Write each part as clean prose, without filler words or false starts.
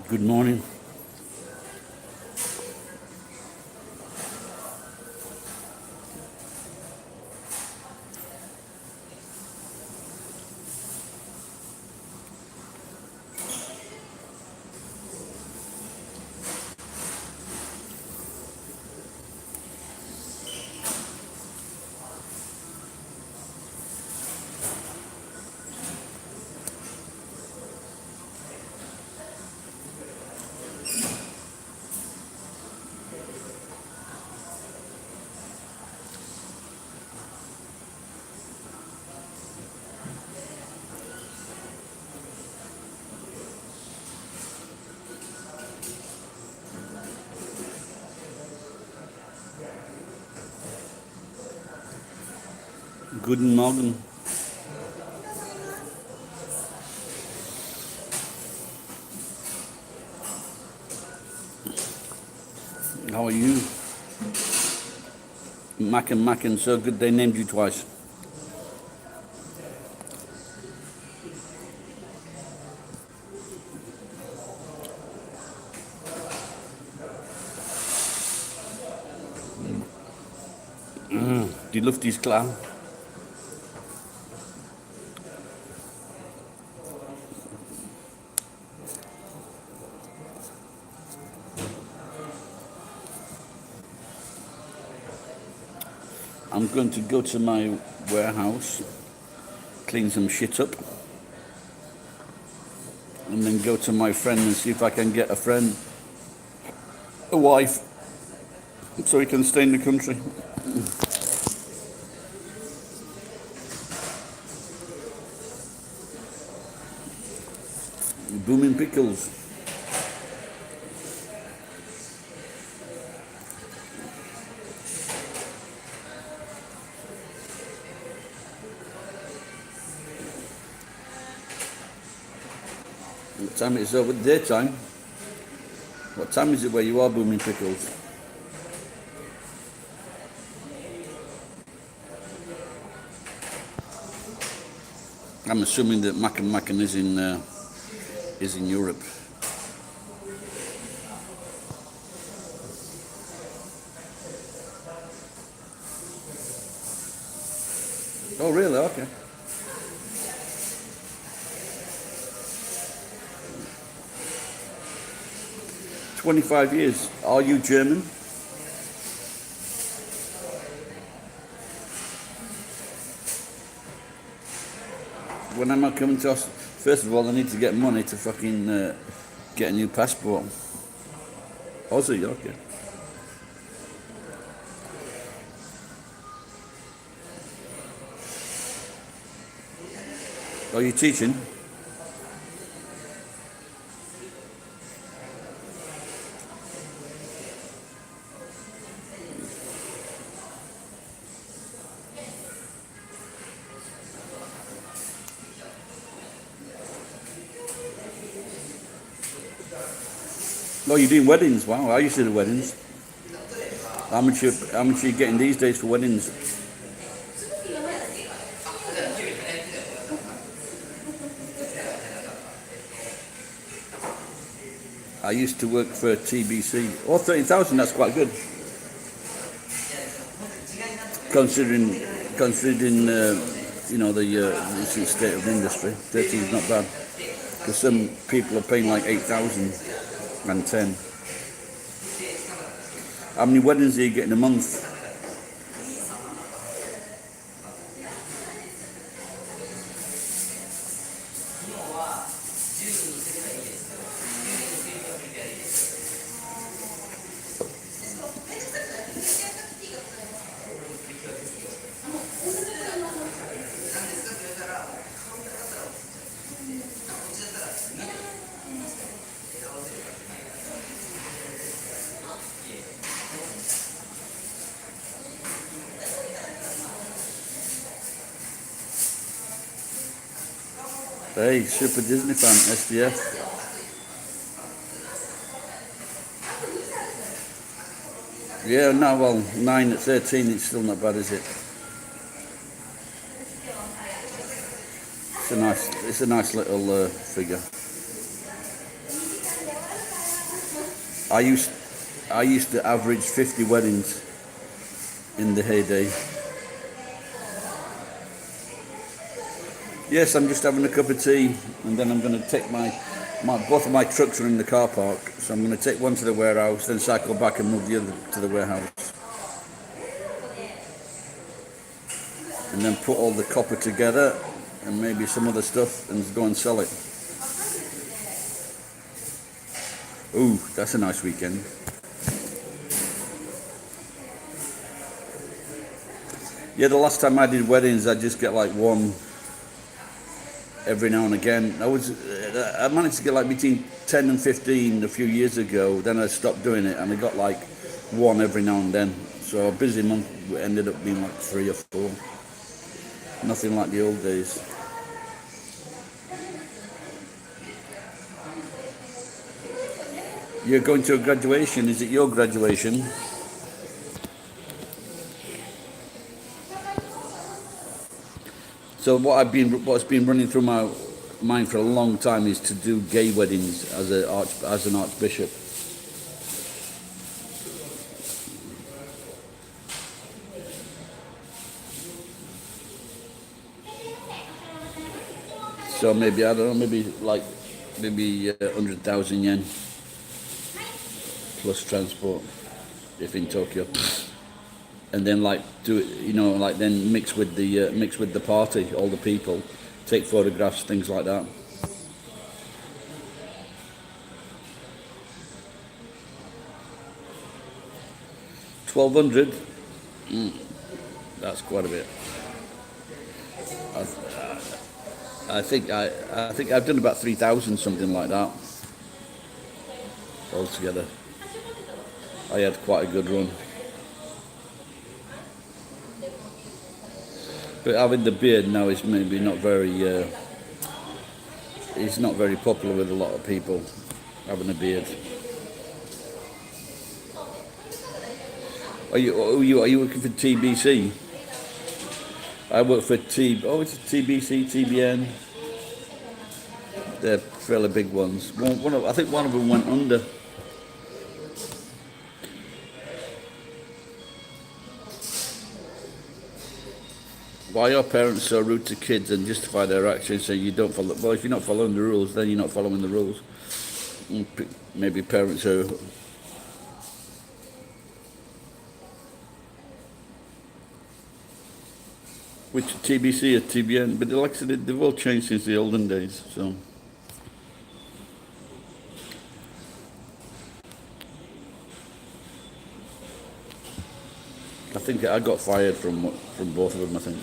Good morning. Guten Morgen. How are you? Mac and so good they named you twice. Die Luft ist klar. I'm going to go to my warehouse, clean some shit up, and then go to my friend and see if I can get a wife, so he can stay in the country. Booming pickles. What time is it over daytime? What time is it where you are, Booming Pickles? I'm assuming that Macken is in Europe. Oh, really? Okay. 25 years. Are you German? When am I coming to us? First of all, I need to get money to fucking get a new passport. Aussie, okay. Are you teaching? Oh, you're doing weddings? Wow, I used to do weddings. How much are you getting these days for weddings? I used to work for TBC. Oh, 30,000, that's quite good. Considering the recent state of the industry, 13 is not bad. Because some people are paying like 8,000 and 10. How many weddings do you get in a month? Hey, Super Disney fan, SDF. Yeah, no, well, 9 at 13, it's still not bad, is it? It's a nice little figure. I used I used to average 50 weddings in the heyday. Yes, I'm just having a cup of tea, and then I'm going to take both of my trucks are in the car park, so I'm going to take one to the warehouse, then cycle back and move the other to the warehouse, and then put all the copper together and maybe some other stuff and go and sell it. Ooh, that's a nice weekend. Yeah, the last time I did weddings, I just get like one every now and again. I managed to get like between 10 and 15 a few years ago. Then I stopped doing it, and I got like one every now and then. So a busy month ended up being like 3 or 4. Nothing like the old days. You're going to a graduation. Is it your graduation? So what's been running through my mind for a long time is to do gay weddings as an archbishop. So maybe I don't know, maybe 100,000 yen plus transport if in Tokyo, and then like do it, like then mix with the party, all the people, take photographs, things like that. 1,200. That's quite a bit. I think I've done about 3,000, something like that, altogether. I had quite a good run. But having the beard now is maybe not very. It's not very popular with a lot of people, having a beard. Are you working for TBC? I work for it's TBC, TBN. They're fairly big ones. I think one of them went under. Why are parents so rude to kids and justify their actions saying you don't follow? Well, if you're not following the rules, then you're not following the rules. Maybe parents are. Which TBC or TBN? But like I said, they've all changed since the olden days. So. I think I got fired from both of them, I think.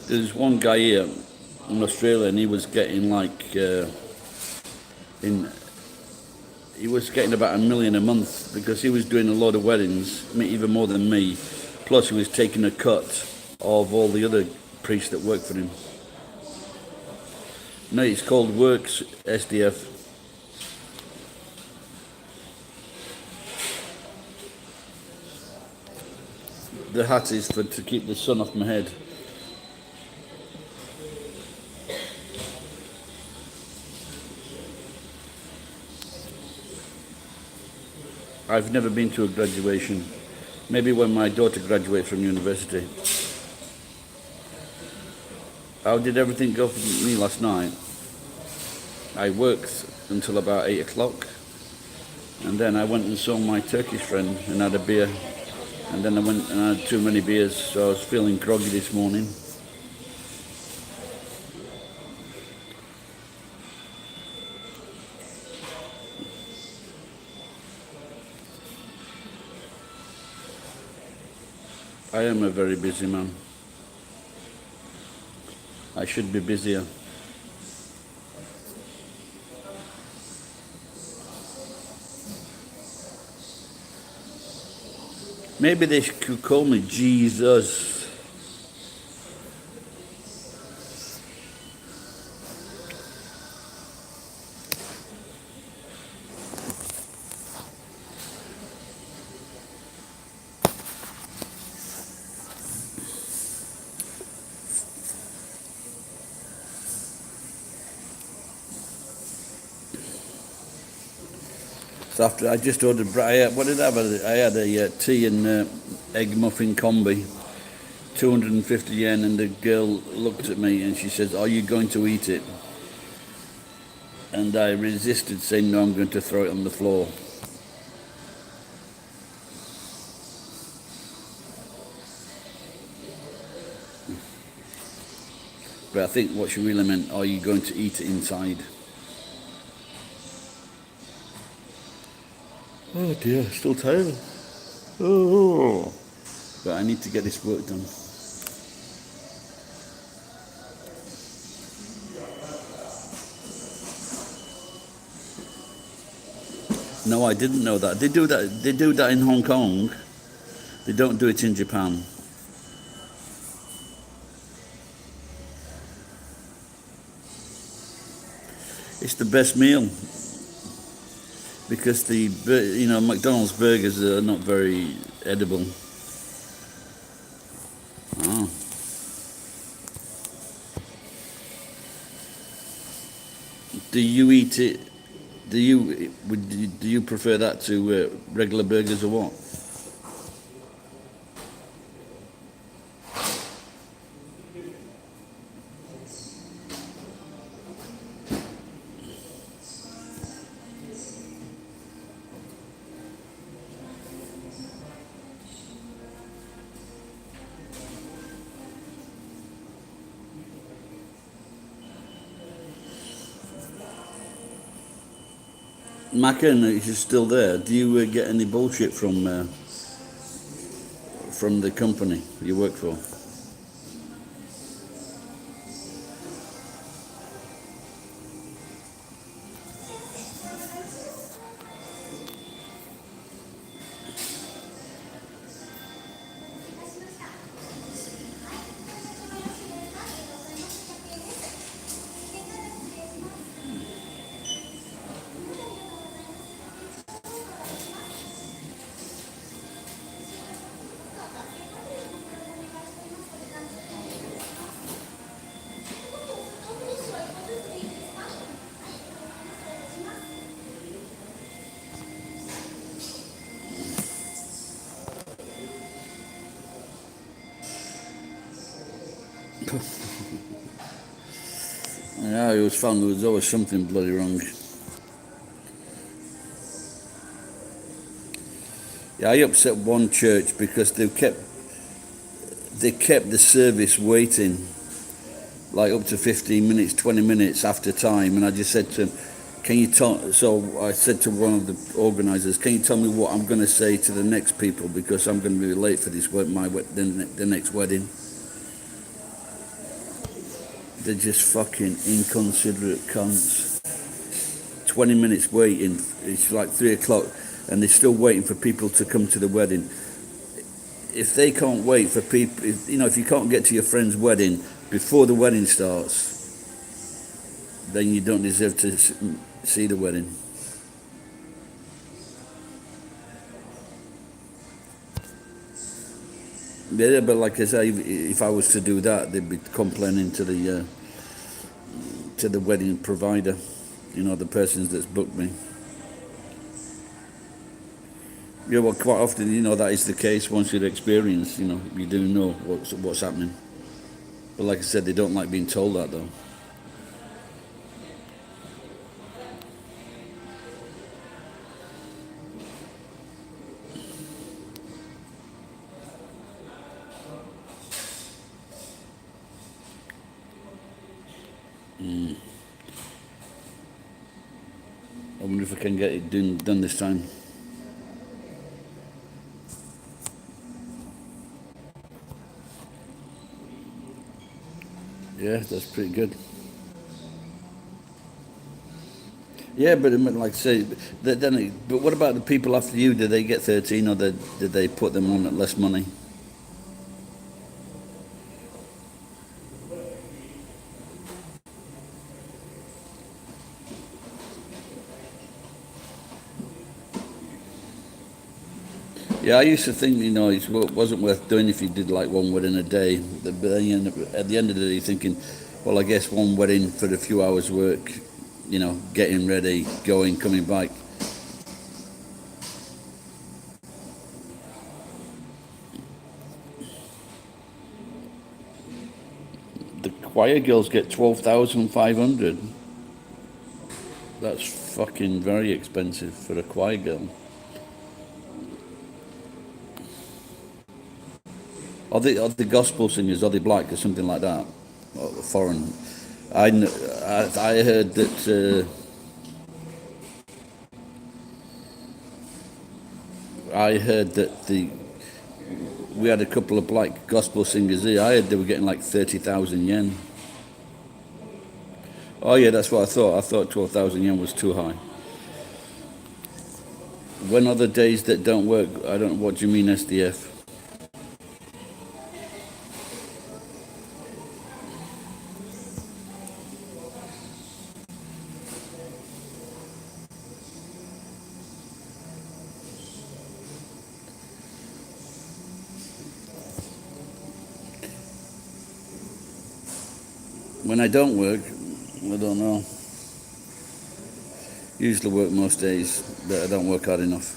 There's one guy here in Australia, and he was getting like he was getting about $1 million a month because he was doing a lot of weddings, even more than me. Plus, he was taking a cut of all the other priests that work for him. No, it's called Works SDF. The hat is to keep the sun off my head. I've never been to a graduation. Maybe when my daughter graduates from university. How did everything go for me last night? I worked until about 8 o'clock. And then I went and saw my Turkish friend and had a beer. And then I went and had too many beers, so I was feeling groggy this morning. I am a very busy man. I should be busier. Maybe they could call me Jesus. So after I just ordered, what did I have? I had a tea and egg muffin combi, 250 yen, and the girl looked at me and she says, "Are you going to eat it?" And I resisted, saying, "No, I'm going to throw it on the floor." But I think what she really meant, "Are you going to eat it inside?" Oh dear, still tired. Oh. But I need to get this work done. No, I didn't know that. They do that. They do that in Hong Kong. They don't do it in Japan. It's the best meal because McDonald's burgers are not very edible. Oh. Do you eat it? Do you prefer that to regular burgers or what? Mackin, is you still there? Do you get any bullshit from the company you work for? Yeah, I always found there was always something bloody wrong. Yeah, I upset one church because they kept the service waiting like up to 15 minutes, 20 minutes after time, and I just said to him, "Can you tell?" So I said to one of the organisers, "Can you tell me what I'm going to say to the next people because I'm going to be late for this the next wedding." They're just fucking inconsiderate cunts. 20 minutes waiting. It's like 3 o'clock, and they're still waiting for people to come to the wedding. If they can't wait for people, if you can't get to your friend's wedding before the wedding starts, then you don't deserve to see the wedding. Yeah, but like I say, if I was to do that, they'd be complaining to the wedding provider, the persons that's booked me. Yeah, well, quite often, that is the case once you're experienced, you do know what's happening. But like I said, they don't like being told that, though. I wonder if I can get it done this time. Yeah, that's pretty good. Yeah, but like I say, but what about the people after you? Did they get 13, or did they put them on at less money? Yeah, I used to think, it wasn't worth doing if you did like one wedding a day. But then at the end of the day, you're thinking, well, I guess one wedding for a few hours work, getting ready, going, coming back. choir girls get 12,500. That's fucking very expensive for a choir girl. Are the gospel singers, are they black or something like that? Or foreign? I heard that we had a couple of black gospel singers here. I heard they were getting like 30,000 yen. Oh yeah, that's what I thought. I thought 12,000 yen was too high. When are the days that don't work? I don't. What do you mean, SDF? When I don't work, I don't know. Usually work most days, but I don't work hard enough.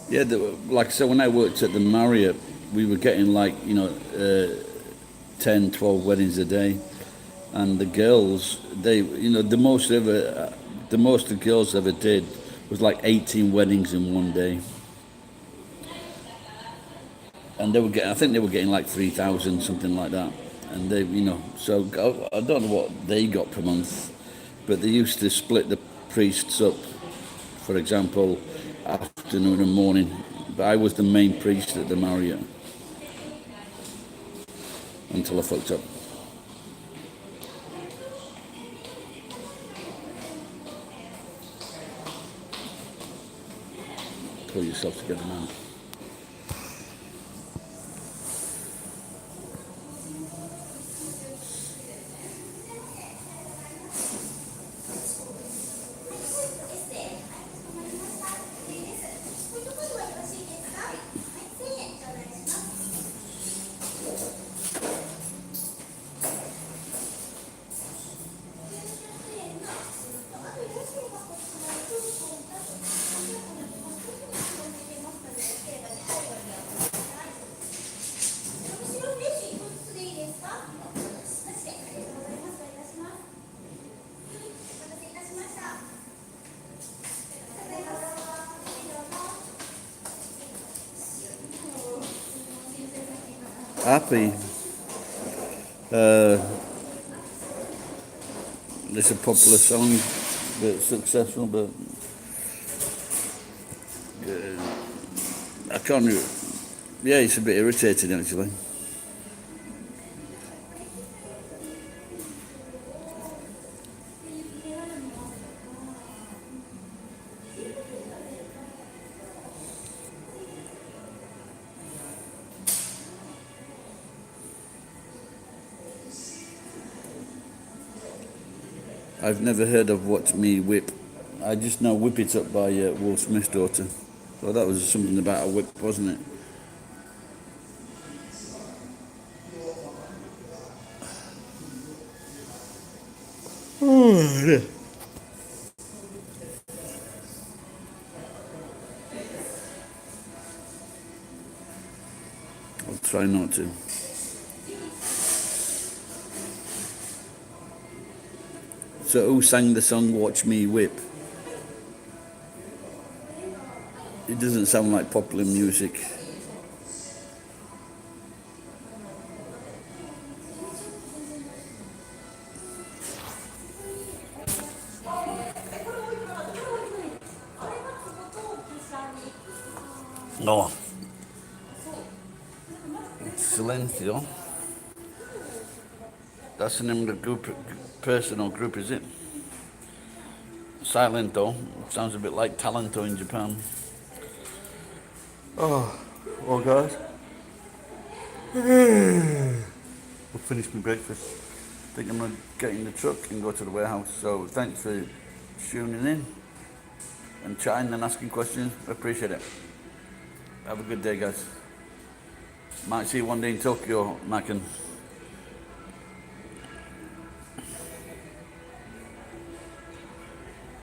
Yeah, like so when I worked at the Marriott, we were getting like, 10, 12 weddings a day. And the girls, the most the girls ever did was like 18 weddings in one day. And I think they were getting like 3,000, something like that. And they, so I don't know what they got per month, but they used to split the priests up, for example, afternoon and morning. But I was the main priest at the Marriott until I fucked up. Pull yourself together, man. Happy. It's a popular song, but successful, but I can't. Yeah, it's a bit irritating actually. I've never heard of Watch Me Whip. I just know Whip It Up by Will Smith's daughter. Well, that was something about a whip, wasn't it? Oh, yeah. I'll try not to. So who sang the song Watch Me Whip? It doesn't sound like popular music. No. Silencio. That's the name of the group, person or group, is it? Silento. Sounds a bit like Talento in Japan. Oh, well guys. I've finished my breakfast. I think I'm going to get in the truck and go to the warehouse. So thanks for tuning in and chatting and asking questions. I appreciate it. Have a good day, guys. Might see you one day in Tokyo, Macken.